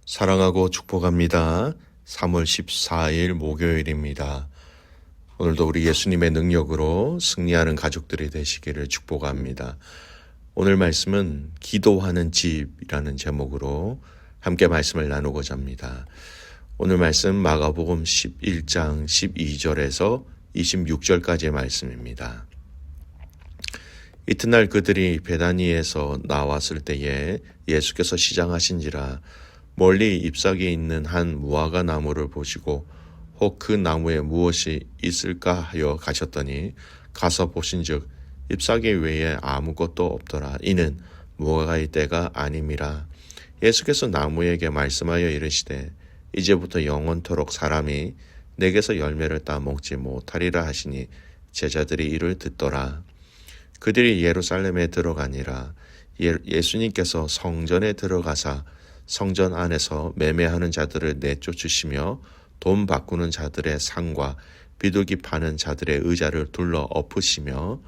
사랑하고 축복합니다. 3월 14일 목요일입니다. 오늘도 우리 예수님의 능력으로 승리하는 가족들이 되시기를 축복합니다. 오늘 말씀은 기도하는 집이라는 제목으로 함께 말씀을 나누고자 합니다. 오늘 말씀 마가복음 11장 12절에서 26절까지의 말씀입니다. 이튿날 그들이 베다니에서 나왔을 때에 예수께서 시장하신지라 멀리 잎사귀에 있는 한 무화과 나무를 보시고 혹 그 나무에 무엇이 있을까 하여 가셨더니 가서 보신즉 잎사귀 외에 아무것도 없더라. 이는 무화과의 때가 아님이라. 예수께서 나무에게 말씀하여 이르시되 이제부터 영원토록 사람이 내게서 열매를 따 먹지 못하리라 하시니 제자들이 이를 듣더라. 그들이 예루살렘에 들어가니라. 예수님께서 성전에 들어가사 성전 안에서 매매하는 자들을 내쫓으시며 돈 바꾸는 자들의 상과 비둘기 파는 자들의 의자를 둘러 엎으시며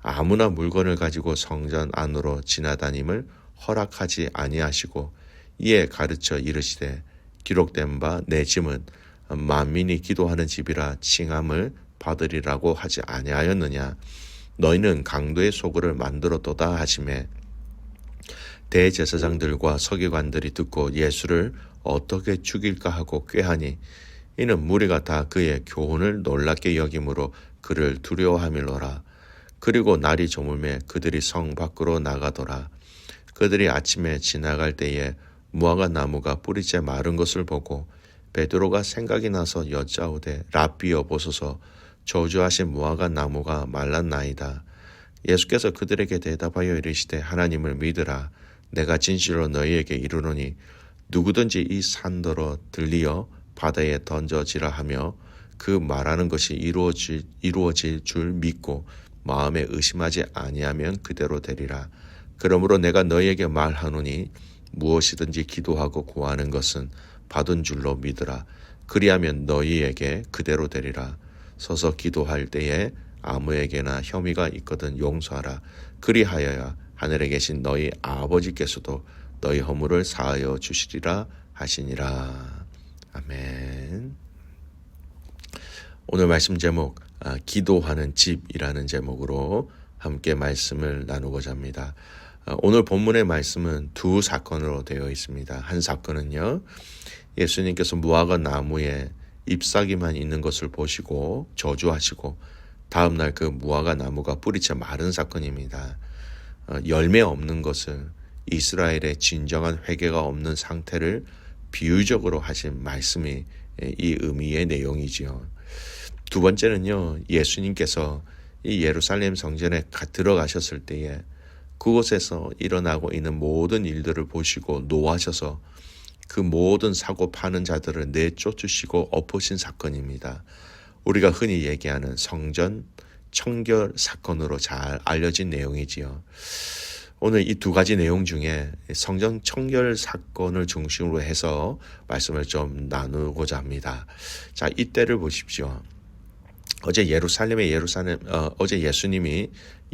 아무나 물건을 가지고 성전 안으로 지나다님을 허락하지 아니하시고 이에 가르쳐 이르시되 기록된 바 내 짐은 만민이 기도하는 집이라 칭함을 받으리라고 하지 아니하였느냐. 너희는 강도의 소굴을 만들었도다 하시매 대제사장들과 서기관들이 듣고 예수를 어떻게 죽일까 하고 꾀하니 이는 무리가 다 그의 교훈을 놀랍게 여김으로 그를 두려워함일러라. 그리고 날이 저물매 그들이 성 밖으로 나가더라. 그들이 아침에 지나갈 때에 무화과 나무가 뿌리째 마른 것을 보고 베드로가 생각이 나서 여짜오되 랍비여 보소서 저주하신 무화과 나무가 말랐나이다. 예수께서 그들에게 대답하여 이르시되 하나님을 믿으라. 내가 진실로 너희에게 이르노니 누구든지 이 산더러 들리어 바다에 던져지라 하며 그 말하는 것이 이루어질 줄 믿고 마음에 의심하지 아니하면 그대로 되리라. 그러므로 내가 너희에게 말하노니 무엇이든지 기도하고 구하는 것은 받은 줄로 믿으라. 그리하면 너희에게 그대로 되리라. 서서 기도할 때에 아무에게나 혐의가 있거든 용서하라. 그리하여야 하늘에 계신 너희 아버지께서도 너희 허물을 사하여 주시리라 하시니라. 아멘. 오늘 말씀 제목 기도하는 집이라는 제목으로 함께 말씀을 나누고자 합니다. 오늘 본문의 말씀은 두 사건으로 되어 있습니다. 한 사건은요, 예수님께서 무화과 나무에 잎사귀만 있는 것을 보시고 저주하시고 다음날 그 무화과 나무가 뿌리채 마른 사건입니다. 열매 없는 것을 이스라엘의 진정한 회개가 없는 상태를 비유적으로 하신 말씀이 이 의미의 내용이지요. 두 번째는요, 예수님께서 이 예루살렘 성전에 들어가셨을 때에 그곳에서 일어나고 있는 모든 일들을 보시고 노하셔서 그 모든 사고 파는 자들을 내쫓으시고 엎으신 사건입니다. 우리가 흔히 얘기하는 성전 청결 사건으로 잘 알려진 내용이지요. 오늘 이 두 가지 내용 중에 성전 청결 사건을 중심으로 해서 말씀을 좀 나누고자 합니다. 자, 이때를 보십시오. 어제 예수님이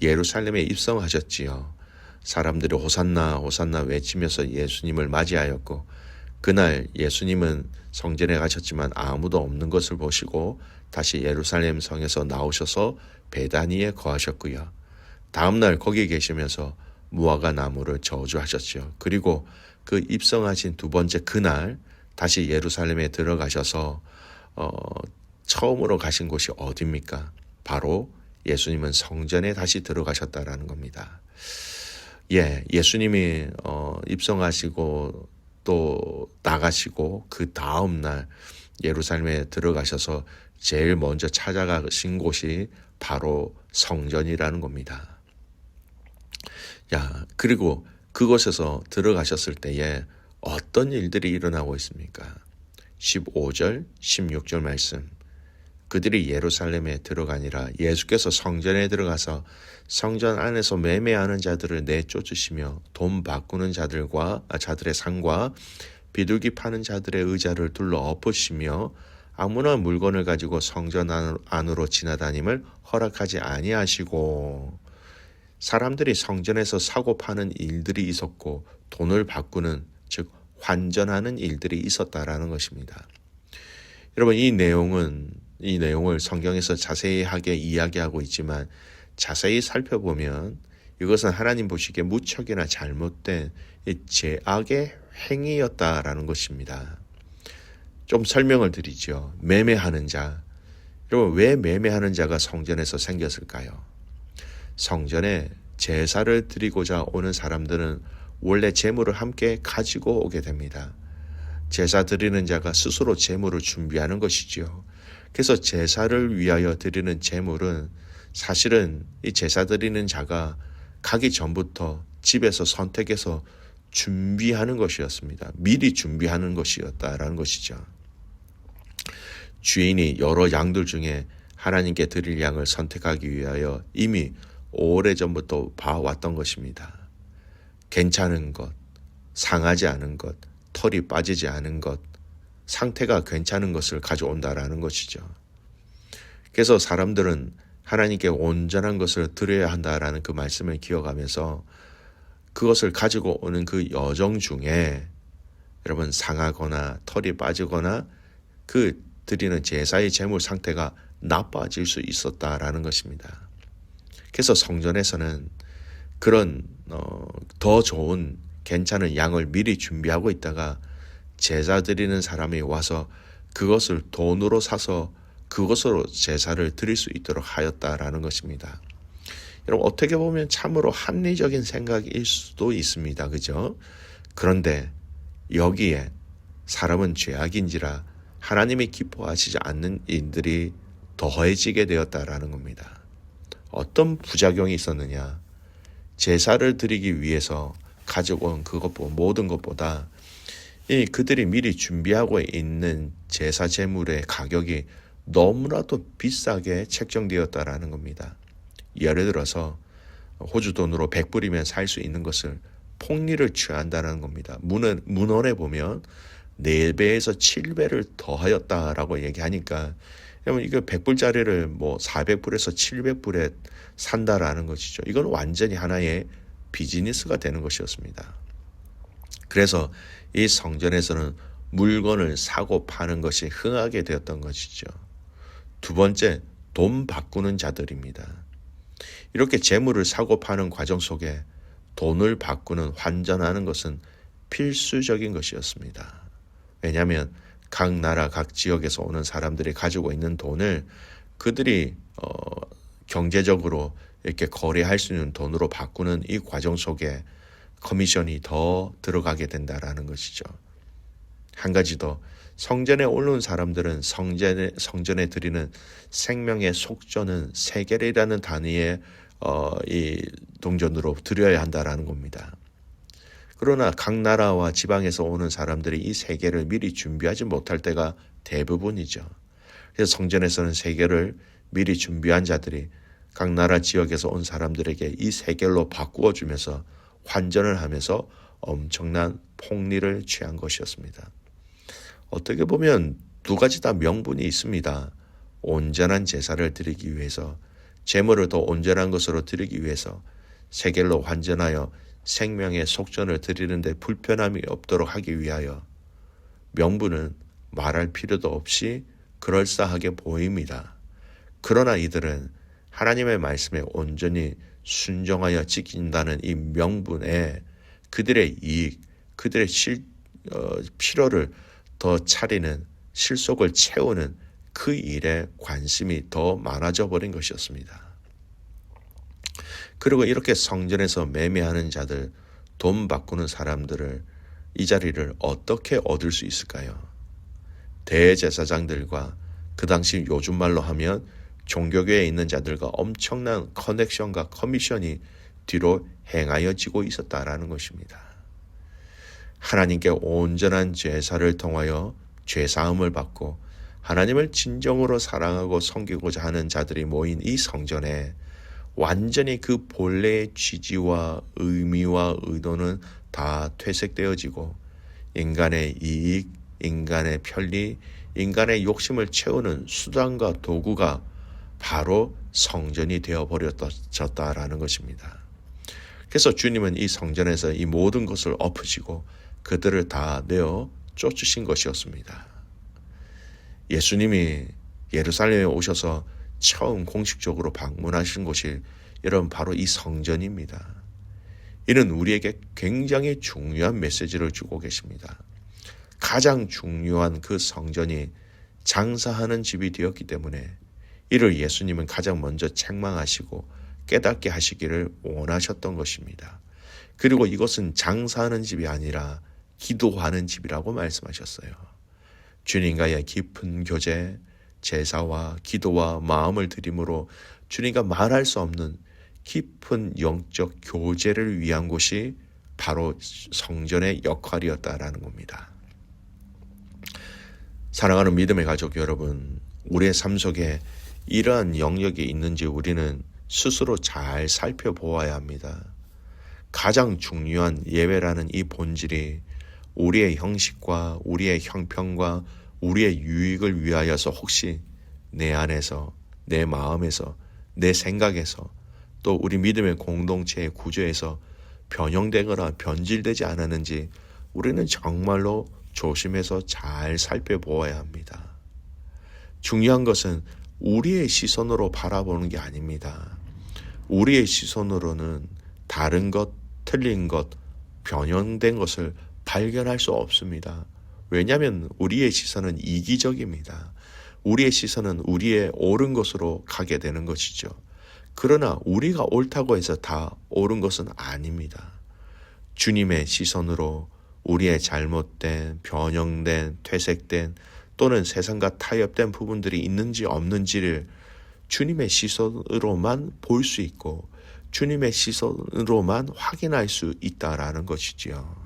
예루살렘에 입성하셨지요. 사람들이 호산나 호산나 외치면서 예수님을 맞이하였고 그날 예수님은 성전에 가셨지만 아무도 없는 것을 보시고 다시 예루살렘 성에서 나오셔서 베다니에 거하셨고요. 다음날 거기 계시면서 무화과 나무를 저주하셨죠. 그리고 그 입성하신 두 번째 그날 다시 예루살렘에 들어가셔서 처음으로 가신 곳이 어디입니까? 바로 예수님은 성전에 다시 들어가셨다라는 겁니다. 예수님이 입성하시고 또 나가시고 그 다음날 예루살렘에 들어가셔서 제일 먼저 찾아가신 곳이 바로 성전이라는 겁니다. 그리고 그곳에서 들어가셨을 때에 어떤 일들이 일어나고 있습니까? 15절, 16절 말씀. 그들이 예루살렘에 들어가니라. 예수께서 성전에 들어가서 성전 안에서 매매하는 자들을 내쫓으시며 돈 바꾸는 자들의 상과 비둘기 파는 자들의 의자를 둘러 엎으시며 아무나 물건을 가지고 성전 안으로 지나다님을 허락하지 아니하시고 사람들이 성전에서 사고 파는 일들이 있었고 돈을 바꾸는 즉 환전하는 일들이 있었다라는 것입니다. 여러분, 이 내용을 성경에서 자세하게 이야기하고 있지만 자세히 살펴보면 이것은 하나님 보시기에 무척이나 잘못된 죄악의 행위였다라는 것입니다. 좀 설명을 드리죠. 매매하는 자. 여러분, 왜 매매하는 자가 성전에서 생겼을까요? 성전에 제사를 드리고자 오는 사람들은 원래 제물을 함께 가지고 오게 됩니다. 제사 드리는 자가 스스로 제물을 준비하는 것이지요. 그래서 제사를 위하여 드리는 제물은 사실은 이 제사 드리는 자가 가기 전부터 집에서 선택해서 준비하는 것이었습니다. 미리 준비하는 것이었다라는 것이죠. 주인이 여러 양들 중에 하나님께 드릴 양을 선택하기 위하여 이미 오래전부터 봐왔던 것입니다. 괜찮은 것, 상하지 않은 것, 털이 빠지지 않은 것, 상태가 괜찮은 것을 가져온다라는 것이죠. 그래서 사람들은 하나님께 온전한 것을 드려야 한다라는 그 말씀을 기억하면서 그것을 가지고 오는 그 여정 중에 여러분 상하거나 털이 빠지거나 그 드리는 제사의 제물 상태가 나빠질 수 있었다라는 것입니다. 그래서 성전에서는 그런 더 좋은 괜찮은 양을 미리 준비하고 있다가 제사 드리는 사람이 와서 그것을 돈으로 사서 그것으로 제사를 드릴 수 있도록 하였다라는 것입니다. 여러분, 어떻게 보면 참으로 합리적인 생각일 수도 있습니다. 그죠? 그런데 여기에 사람은 죄악인지라 하나님이 기뻐하시지 않는 일들이 더해지게 되었다라는 겁니다. 어떤 부작용이 있었느냐? 제사를 드리기 위해서 가져온 모든 것보다 그들이 미리 준비하고 있는 제사 제물의 가격이 너무나도 비싸게 책정되었다라는 겁니다. 예를 들어서 호주 돈으로 100불이면 살 수 있는 것을 폭리를 취한다는 겁니다. 문헌에 보면 4배에서 7배를 더하였다라고 얘기하니까 여러분, 이거 100불짜리를 뭐 400불에서 700불에 산다라는 것이죠. 이건 완전히 하나의 비즈니스가 되는 것이었습니다. 그래서 이 성전에서는 물건을 사고 파는 것이 흥하게 되었던 것이죠. 두 번째, 돈 바꾸는 자들입니다. 이렇게 재물을 사고 파는 과정 속에 돈을 바꾸는 환전하는 것은 필수적인 것이었습니다. 왜냐하면 각 나라 각 지역에서 오는 사람들이 가지고 있는 돈을 그들이 경제적으로 이렇게 거래할 수 있는 돈으로 바꾸는 이 과정 속에 커미션이 더 들어가게 된다라는 것이죠. 한 가지 더, 성전에 올라온 사람들은 성전에 드리는 생명의 속전은 세겔이라는 단위의 이 동전으로 드려야 한다라는 겁니다. 그러나 각 나라와 지방에서 오는 사람들이 이 세겔을 미리 준비하지 못할 때가 대부분이죠. 그래서 성전에서는 세겔을 미리 준비한 자들이 각 나라 지역에서 온 사람들에게 이 세겔로 바꾸어 주면서 환전을 하면서 엄청난 폭리를 취한 것이었습니다. 어떻게 보면 두 가지 다 명분이 있습니다. 온전한 제사를 드리기 위해서, 제물을 더 온전한 것으로 드리기 위해서 세겔로 환전하여 생명의 속전을 드리는데 불편함이 없도록 하기 위하여. 명분은 말할 필요도 없이 그럴싸하게 보입니다. 그러나 이들은 하나님의 말씀에 온전히 순종하여 지킨다는 이 명분에 그들의 이익, 그들의 필요를 더 차리는, 실속을 채우는 그 일에 관심이 더 많아져 버린 것이었습니다. 그리고 이렇게 성전에서 매매하는 자들, 돈 바꾸는 사람들을, 이 자리를 어떻게 얻을 수 있을까요? 대제사장들과 그 당시 요즘 말로 하면 종교계에 있는 자들과 엄청난 커넥션과 커미션이 뒤로 행하여지고 있었다라는 것입니다. 하나님께 온전한 제사를 통하여 죄사함을 받고 하나님을 진정으로 사랑하고 섬기고자 하는 자들이 모인 이 성전에 완전히 그 본래의 취지와 의미와 의도는 다 퇴색되어지고 인간의 이익, 인간의 편리, 인간의 욕심을 채우는 수단과 도구가 바로 성전이 되어버렸다라는 것입니다. 그래서 주님은 이 성전에서 이 모든 것을 엎으시고 그들을 다 내어 쫓으신 것이었습니다. 예수님이 예루살렘에 오셔서 처음 공식적으로 방문하신 곳이 여러분 바로 이 성전입니다. 이는 우리에게 굉장히 중요한 메시지를 주고 계십니다. 가장 중요한 그 성전이 장사하는 집이 되었기 때문에 이를 예수님은 가장 먼저 책망하시고 깨닫게 하시기를 원하셨던 것입니다. 그리고 이것은 장사하는 집이 아니라 기도하는 집이라고 말씀하셨어요. 주님과의 깊은 교제, 제사와 기도와 마음을 드림으로 주님과 말할 수 없는 깊은 영적 교제를 위한 곳이 바로 성전의 역할이었다라는 겁니다. 사랑하는 믿음의 가족 여러분, 우리의 삶 속에 이러한 영역이 있는지 우리는 스스로 잘 살펴보아야 합니다. 가장 중요한 예배라는 이 본질이 우리의 형식과 우리의 형편과 우리의 유익을 위하여서 혹시 내 안에서, 내 마음에서, 내 생각에서 또 우리 믿음의 공동체의 구조에서 변형되거나 변질되지 않았는지 우리는 정말로 조심해서 잘 살펴보아야 합니다. 중요한 것은 우리의 시선으로 바라보는 게 아닙니다. 우리의 시선으로는 다른 것, 틀린 것, 변형된 것을 발견할 수 없습니다. 왜냐하면 우리의 시선은 이기적입니다. 우리의 시선은 우리의 옳은 것으로 가게 되는 것이죠. 그러나 우리가 옳다고 해서 다 옳은 것은 아닙니다. 주님의 시선으로 우리의 잘못된, 변형된, 퇴색된 또는 세상과 타협된 부분들이 있는지 없는지를 주님의 시선으로만 볼 수 있고 주님의 시선으로만 확인할 수 있다라는 것이지요.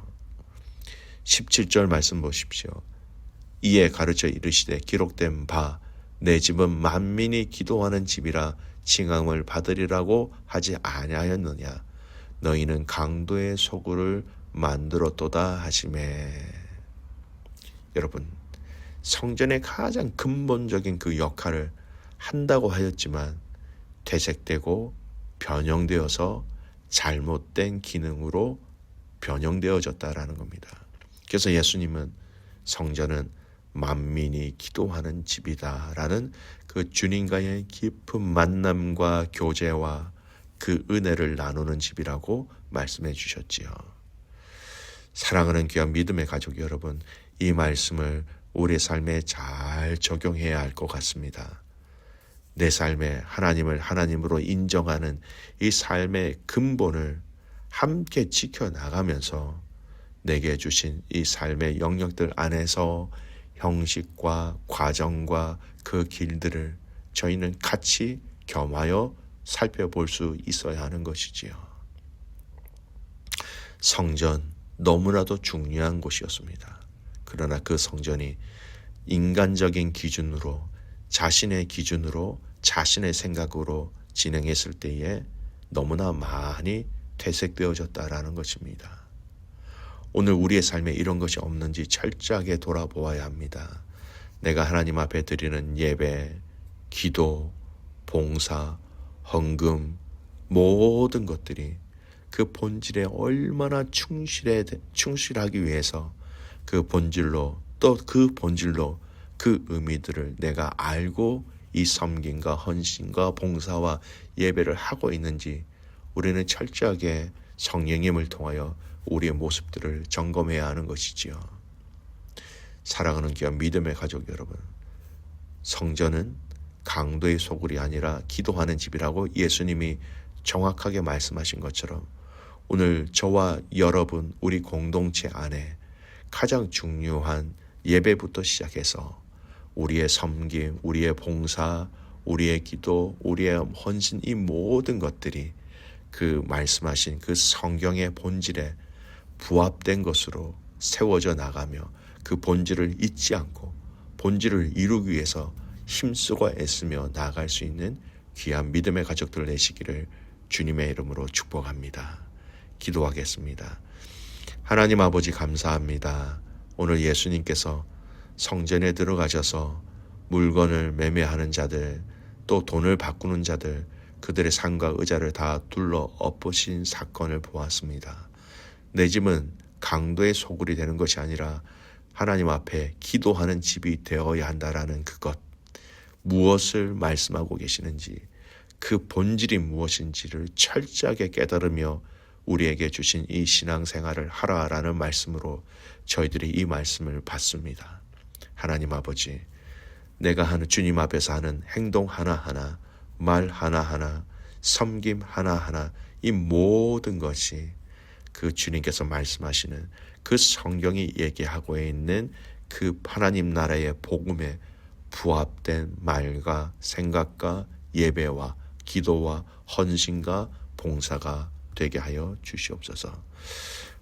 17절 말씀 보십시오. 이에 가르쳐 이르시되 기록된 바 내 집은 만민이 기도하는 집이라 칭함을 받으리라고 하지 아니하였느냐. 너희는 강도의 소굴을 만들었도다 하시매. 여러분, 성전의 가장 근본적인 그 역할을 한다고 하였지만 퇴색되고 변형되어서 잘못된 기능으로 변형되어졌다라는 겁니다. 그래서 예수님은 성전은 만민이 기도하는 집이다라는 그 주님과의 깊은 만남과 교제와 그 은혜를 나누는 집이라고 말씀해 주셨지요. 사랑하는 귀한 믿음의 가족 여러분, 이 말씀을 우리 삶에 잘 적용해야 할 것 같습니다. 내 삶에 하나님을 하나님으로 인정하는 이 삶의 근본을 함께 지켜나가면서 내게 주신 이 삶의 영역들 안에서 형식과 과정과 그 길들을 저희는 같이 겸하여 살펴볼 수 있어야 하는 것이지요. 성전, 너무나도 중요한 곳이었습니다. 그러나 그 성전이 인간적인 기준으로, 자신의 기준으로, 자신의 생각으로 진행했을 때에 너무나 많이 퇴색되어졌다라는 것입니다. 오늘 우리의 삶에 이런 것이 없는지 철저하게 돌아보아야 합니다. 내가 하나님 앞에 드리는 예배, 기도, 봉사, 헌금, 모든 것들이 그 본질에 얼마나 충실하기 위해서 그 본질로 또 그 본질로 그 의미들을 내가 알고 이 섬김과 헌신과 봉사와 예배를 하고 있는지 우리는 철저하게 성령님을 통하여 우리의 모습들을 점검해야 하는 것이지요. 사랑하는 귀한 믿음의 가족 여러분, 성전은 강도의 소굴이 아니라 기도하는 집이라고 예수님이 정확하게 말씀하신 것처럼 오늘 저와 여러분 우리 공동체 안에 가장 중요한 예배부터 시작해서 우리의 섬김, 우리의 봉사, 우리의 기도, 우리의 헌신 이 모든 것들이 그 말씀하신 그 성경의 본질에 부합된 것으로 세워져 나가며 그 본질을 잊지 않고 본질을 이루기 위해서 힘쓰고 애쓰며 나아갈 수 있는 귀한 믿음의 가족들 되시기를 주님의 이름으로 축복합니다. 기도하겠습니다. 하나님 아버지 감사합니다. 오늘 예수님께서 성전에 들어가셔서 물건을 매매하는 자들, 또 돈을 바꾸는 자들, 그들의 상과 의자를 다 둘러 엎으신 사건을 보았습니다. 내 집은 강도의 소굴이 되는 것이 아니라 하나님 앞에 기도하는 집이 되어야 한다라는 그것, 무엇을 말씀하고 계시는지, 그 본질이 무엇인지를 철저하게 깨달으며 우리에게 주신 이 신앙생활을 하라라는 말씀으로 저희들이 이 말씀을 받습니다. 하나님 아버지, 내가 하는 주님 앞에서 하는 행동 하나하나, 말 하나하나, 섬김 하나하나, 이 모든 것이 그 주님께서 말씀하시는 그 성경이 얘기하고 있는 그 하나님 나라의 복음에 부합된 말과 생각과 예배와 기도와 헌신과 봉사가 되게 하여 주시옵소서.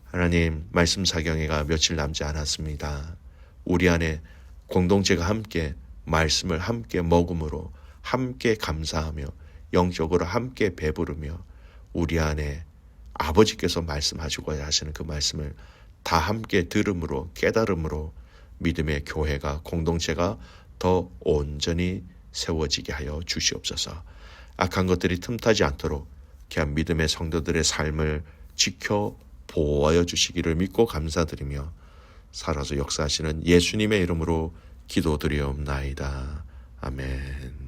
하나님, 말씀 사경회가 며칠 남지 않았습니다. 우리 안에 공동체가 함께 말씀을 함께 먹음으로 함께 감사하며 영적으로 함께 배부르며 우리 안에 아버지께서 말씀하시고 하시는 그 말씀을 다 함께 들음으로 깨달음으로 믿음의 교회가 공동체가 더 온전히 세워지게 하여 주시옵소서. 악한 것들이 틈타지 않도록 귀한 믿음의 성도들의 삶을 지켜 보호하여 주시기를 믿고 감사드리며 살아서 역사하시는 예수님의 이름으로 기도드리옵나이다. 아멘.